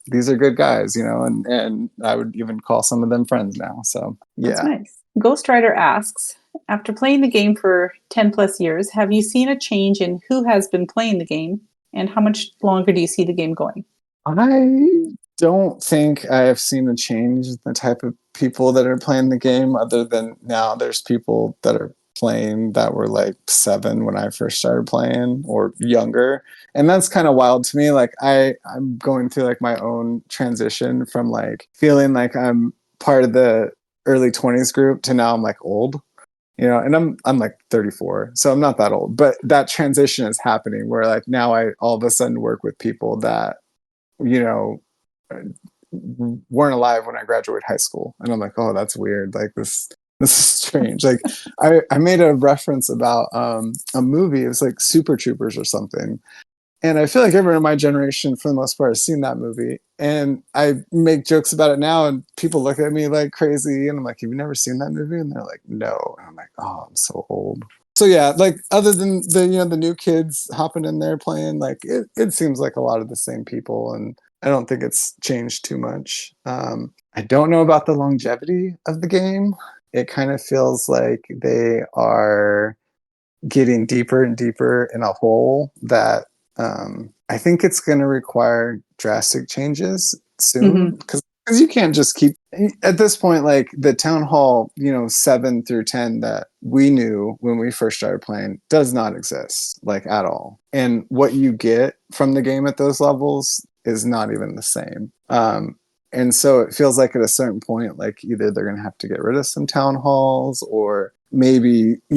these are good guys, and I would even call some of them friends now. So, yeah. That's nice. Ghost Rider asks, after playing the game for 10 plus years, have you seen a change in who has been playing the game, and how much longer do you see the game going? I don't think I have seen a change in the type of people that are playing the game, other than now there's people that are playing that were like 7 when I first started playing, or younger. And that's kind of wild to me. Like I'm going through like my own transition from like feeling like I'm part of the early 20s group to now I'm like old. And I'm like 34, so I'm not that old, but that transition is happening where like now I all of a sudden work with people that, weren't alive when I graduated high school. And I'm like, oh, that's weird. Like this is strange. Like I made a reference about a movie. It was like Super Troopers or something. And I feel like everyone in my generation, for the most part, has seen that movie. And I make jokes about it now, and people look at me like crazy. And I'm like, have you never seen that movie? And they're like, no. And I'm like, oh, I'm so old. So yeah, like other than the new kids hopping in there playing, like it seems like a lot of the same people, and I don't think it's changed too much. I don't know about the longevity of the game. it kind of feels like they are getting deeper and deeper in a hole that I think it's going to require drastic changes soon, Mm-hmm. because you can't just keep at this point, like the town hall 7 through 10 that we knew when we first started playing does not exist, like, at all, and what you get from the game at those levels is not even the same. And so it feels like at a certain point, like, either they're going to have to get rid of some town halls, or maybe, I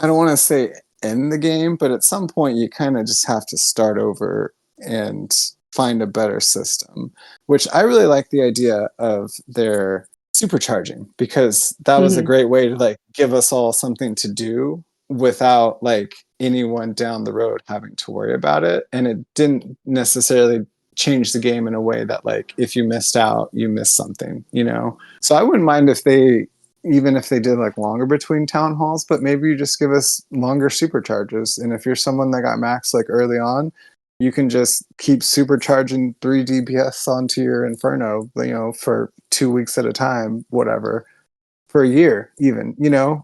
don't want to say end the game, but at some point you kind of just have to start over and find a better system, which I really like the idea of their supercharging, because that was a Mm-hmm. great way to, like, give us all something to do without, like, anyone down the road having to worry about it. And it didn't necessarily change the game in a way that, like, if you missed out, you missed something. So I wouldn't mind if they even if they did, like, longer between town halls, but maybe you just give us longer supercharges. And if you're someone that got maxed, like, early on, you can just keep supercharging 3 DPS onto your Inferno, for 2 weeks at a time, whatever, for a year, even,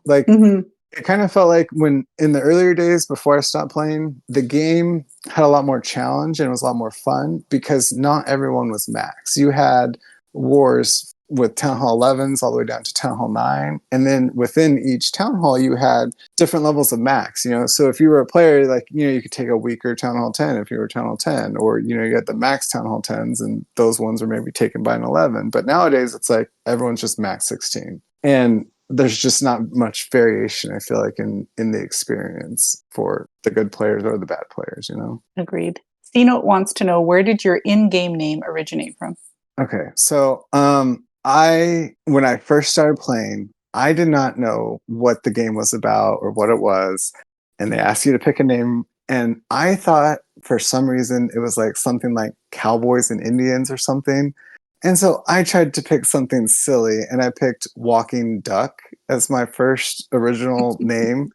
like, Mm-hmm. it kind of felt like when in the earlier days before I stopped playing, the game had a lot more challenge and it was a lot more fun because not everyone was max. You had wars with Town Hall 11s all the way down to Town Hall 9. And then within each Town Hall, you had different levels of max, So if you were a player, like, you could take a weaker Town Hall 10 if you were Town Hall 10, or, you had the max Town Hall 10s and those ones were maybe taken by an 11. But nowadays it's like everyone's just max 16. And there's just not much variation, I feel like, in the experience for the good players or the bad players. Agreed. C-Note wants to know, where did your in-game name originate from? Okay, so when I first started playing, I did not know what the game was about or what it was, and they asked you to pick a name, and I thought for some reason it was like something like Cowboys and Indians or something. And so I tried to pick something silly, and I picked Walking Duck as my first original name.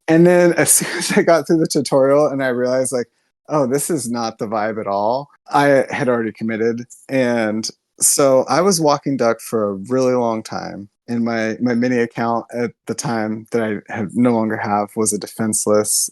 And then as soon as I got through the tutorial and I realized, like, oh, this is not the vibe at all, I had already committed. And so I was Walking Duck for a really long time. And my mini account at the time that I have no longer have was a defenseless,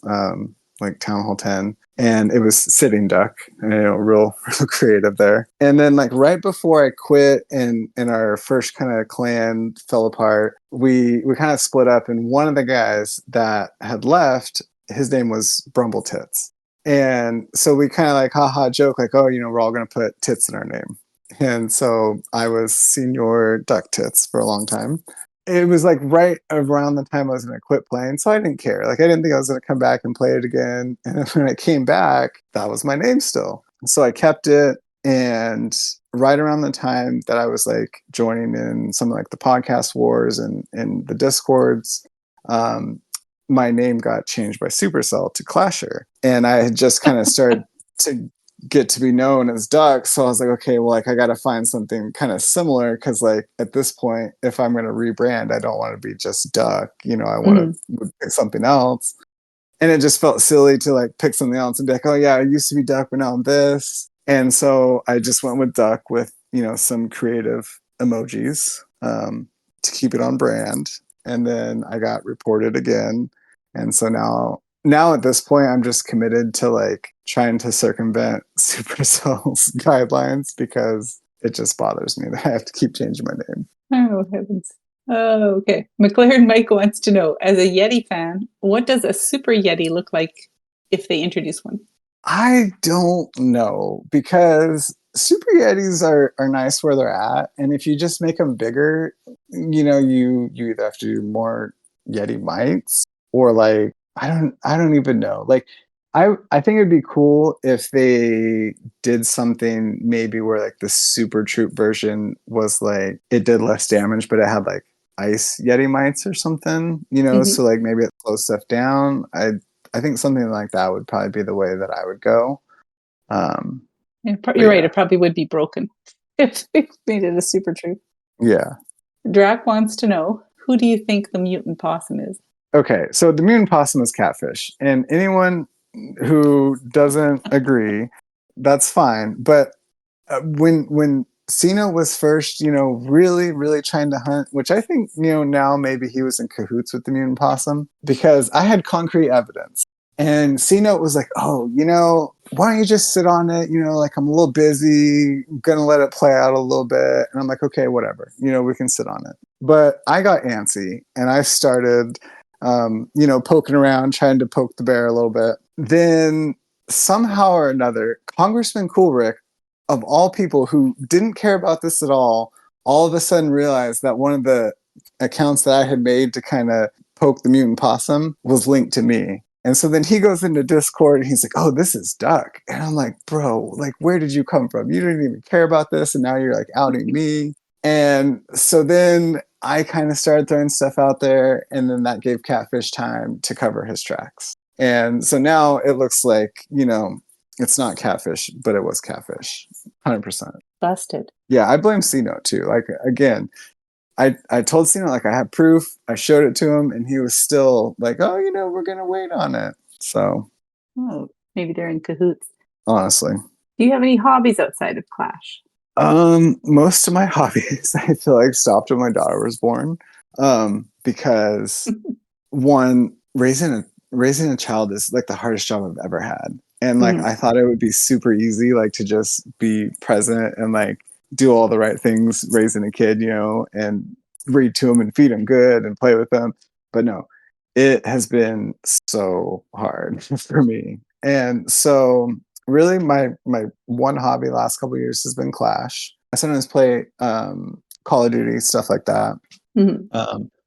like, Town Hall 10. And it was Sitting Duck, real real creative there. And then, like, right before I quit and our first kind of clan fell apart, we kind of split up, and one of the guys that had left, his name was Brumble Tits. And so we kind of, like, haha joke, like, oh, we're all going to put tits in our name. And so I was Senior Duck Tits for a long time. It was, like, right around the time I was going to quit playing, so I didn't care. Like, I didn't think I was going to come back and play it again. And then when I came back, that was my name still. So I kept it. And right around the time that I was, like, joining in some, like, the podcast wars and the discords, my name got changed by Supercell to Clasher, and I had just kind of started to get to be known as Duck. So I was like, okay, well, like, I got to find something kind of similar, because, like, at this point, if I'm going to rebrand, I don't want to be just Duck. I want to pick something else. And it just felt silly to, like, pick something else and be like, oh yeah, I used to be Duck, but now I'm this. And so I just went with Duck with, some creative emojis, to keep it on brand. And then I got reported again. And so now at this point, I'm just committed to, like, trying to circumvent Supercell's guidelines, because it just bothers me that I have to keep changing my name. Oh, heavens. Oh, okay. McLaren Mike wants to know, as a Yeti fan, what does a super Yeti look like if they introduce one? I don't know, because super Yetis are nice where they're at, and if you just make them bigger, you either have to do more Yeti mites, or, like, I don't even know. Like, I think it'd be cool if they did something maybe where, like, the super troop version was, like, it did less damage, but it had, like, ice Yeti mites or something, so, like, maybe it slows stuff down. I think something like that would probably be the way that I would go. You're right. It probably would be broken if they made it a super true. Yeah. Drac wants to know, who do you think the mutant possum is? Okay, so the mutant possum is Catfish, and anyone who doesn't agree, that's fine. But when Cena was first, really, really trying to hunt, which I think, now maybe he was in cahoots with the mutant possum because I had concrete evidence. And Cena was like, oh, why don't you just sit on it? Like I'm a little busy, I'm going to let it play out a little bit. And I'm like, okay, whatever, we can sit on it. But I got antsy and I started, poking around, trying to poke the bear a little bit. Then somehow or another, Congressman Coolrick, of all people who didn't care about this at all of a sudden realized that one of the accounts that I had made to kind of poke the mutant possum was linked to me. And so then he goes into Discord and he's like, oh, this is Duck. And I'm like, bro, like, where did you come from? You didn't even care about this. And now you're like outing me. And so then I kind of started throwing stuff out there. And then that gave Catfish time to cover his tracks. And so now it looks like, it's not Catfish, but it was Catfish. 100%. Busted. Yeah, I blame C-Note too. Like, again, I told C-Note, like, I have proof. I showed it to him, and he was still like, oh, we're going to wait on it. So. Oh, maybe they're in cahoots. Honestly. Do you have any hobbies outside of Clash? Most of my hobbies, I feel like, stopped when my daughter was born. Because, one, raising a child is, like, the hardest job I've ever had. And like, I thought it would be super easy, like to just be present and like do all the right things, raising a kid, and read to him and feed him good and play with them. But no, it has been so hard for me. And so really my one hobby last couple of years has been Clash. I sometimes play Call of Duty, stuff like that.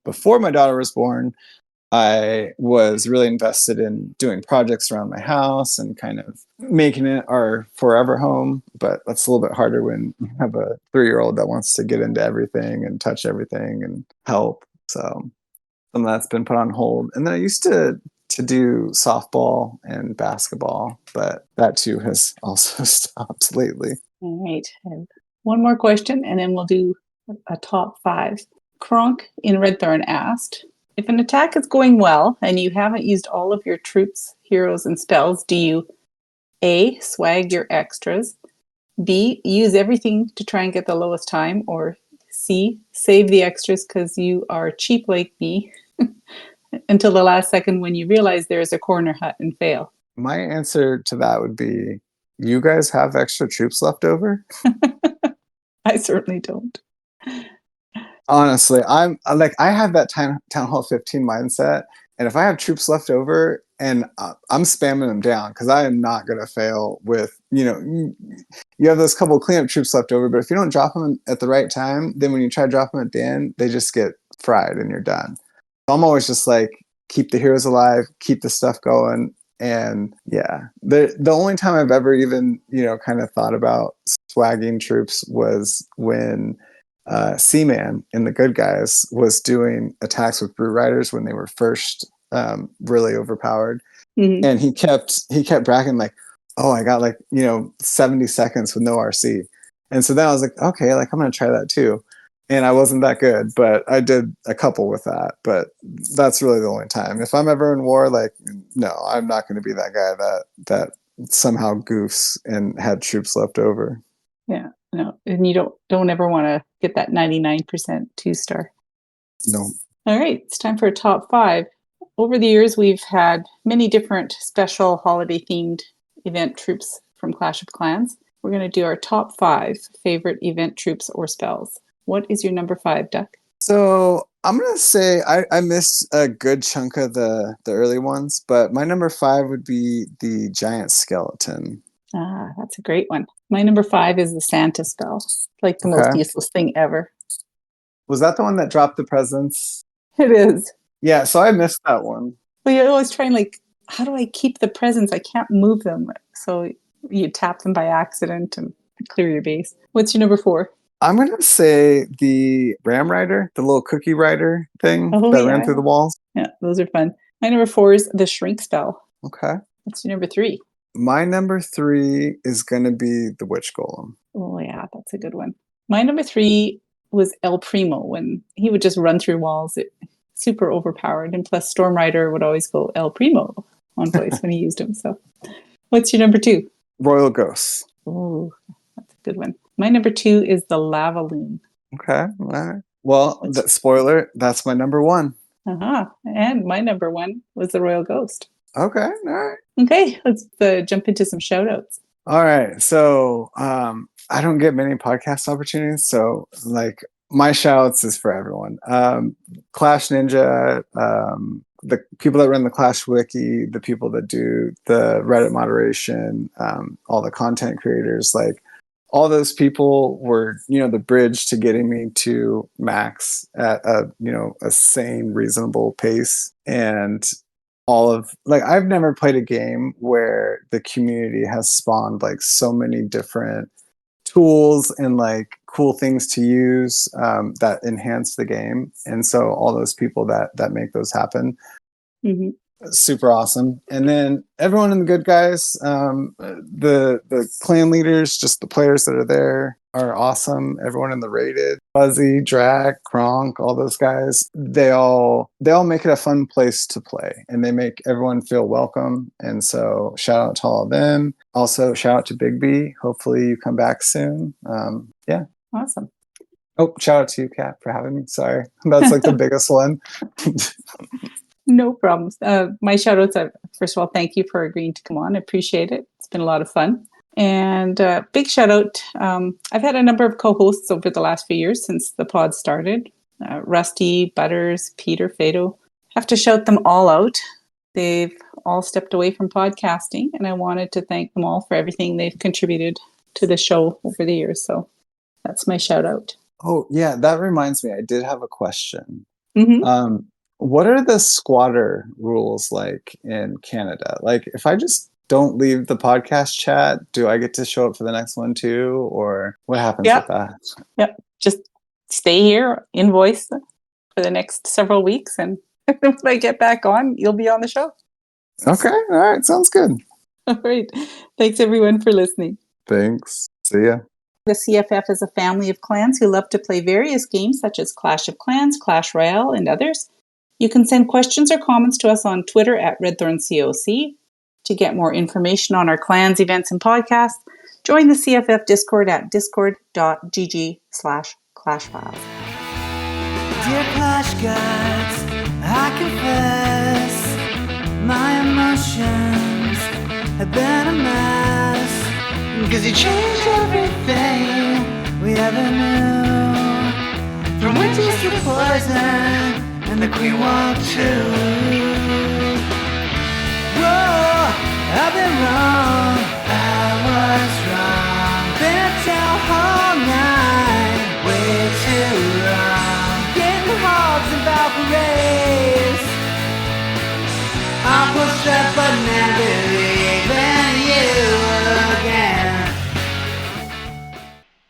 Before my daughter was born, I was really invested in doing projects around my house and kind of making it our forever home. But that's a little bit harder when you have a 3-year-old that wants to get into everything and touch everything and help. So some of that's been put on hold. And then I used to do softball and basketball, but that too has also stopped lately. All right. I have one more question and then we'll do a top 5. Kronk in Redthorn asked, if an attack is going well and you haven't used all of your troops, heroes, and spells, do you A, swag your extras, B, use everything to try and get the lowest time, or C, save the extras because you are cheap like me until the last second when you realize there is a corner hut and fail? My answer to that would be, you guys have extra troops left over? I certainly don't. Honestly, I'm like, I have that town hall 15 mindset, and if I have troops left over, and I'm spamming them down because I am not going to fail with, you have those couple of cleanup troops left over, but if you don't drop them at the right time, then when you try to drop them at the end, they just get fried and you're done. So I'm always just like, keep the heroes alive, keep the stuff going. And yeah, the only time I've ever even, kind of thought about swagging troops was when Seaman in the Good Guys was doing attacks with Brute Riders when they were first really overpowered. And he kept bragging like, oh, I got like 70 seconds with no RC. And so then I was like, okay, like I'm gonna try that too. And I wasn't that good, but I did a couple with that. But that's really the only time. If I'm ever in war, like, no, I'm not going to be that guy that somehow goofs and had troops left over. Yeah, no, and you don't ever want to get that 99% 2-star. No. All right, it's time for a top 5. Over the years, we've had many different special holiday-themed event troops from Clash of Clans. We're going to do our top 5 favorite event troops or spells. What is your number 5, Duck? So I'm going to say I missed a good chunk of the early ones, but my number 5 would be the Giant Skeleton. Ah, that's a great one. My number 5 is the Santa spell. It's like the most useless thing ever. Was that the one that dropped the presents? It is. Yeah, so I missed that one. Well, you're always trying like, how do I keep the presents? I can't move them. So you tap them by accident and clear your base. What's your number 4? I'm going to say the Ram Rider, the little cookie rider thing that ran through the walls. Yeah, those are fun. My number 4 is the Shrink spell. Okay. What's your number 3? My number 3 is going to be the Witch Golem. Oh, yeah, that's a good one. My number 3 was El Primo, when he would just run through walls. Super overpowered. And plus, Storm Rider would always go El Primo on voice when he used him. So, what's your number 2? Royal Ghosts. Oh, that's a good one. My number 2 is the Lava Loon. Okay. All right. Well, spoiler, that's my number 1. And my number 1 was the Royal Ghost. Okay. All right. Okay, let's jump into some shout outs. All right. So I don't get many podcast opportunities. So like my shouts is for everyone. Clash Ninja, the people that run the Clash Wiki, the people that do the Reddit moderation, all the content creators, like all those people were, the bridge to getting me to max at a sane, reasonable pace. And I've never played a game where the community has spawned like so many different tools and like cool things to use that enhance the game. And so all those people that make those happen, super awesome. And then everyone in the Good Guys, the clan leaders, just the players that are there are awesome. Everyone in the Rated, Fuzzy, Drac, Kronk, all those guys, they all make it a fun place to play, and they make everyone feel welcome. And so shout out to all of them. Also shout out to Big B. Hopefully you come back soon. Yeah. Awesome. Oh, shout out to you, Kat, for having me. Sorry. That's like the biggest one. No problems. My shout outs are, first of all, thank you for agreeing to come on. I appreciate it. It's been a lot of fun. And big shout out. I've had a number of co-hosts over the last few years since the pod started. Rusty, Butters, Peter, Fado. Have to shout them all out. They've all stepped away from podcasting, and I wanted to thank them all for everything they've contributed to the show over the years. So that's my shout out. Oh, yeah. That reminds me. I did have a question. Mm-hmm. What are the squatter rules like in Canada? Like, if I just don't leave the podcast chat, do I get to show up for the next one too? Or what happens with that? Yep. Just stay here, invoice for the next several weeks. And if I get back on, you'll be on the show. Okay. All right. Sounds good. All right. Thanks, everyone, for listening. Thanks. See ya. The CFF is a family of clans who love to play various games such as Clash of Clans, Clash Royale, and others. You can send questions or comments to us on Twitter at RedthornCOC. To get more information on our clans, events, and podcasts, join the CFF Discord at discord.gg/clashfiles. Dear Clash Gods, I confess my emotions have been a mess, 'cause you changed everything we ever knew, from witches to poison and the Queen walked too. Whoa, I've been wrong.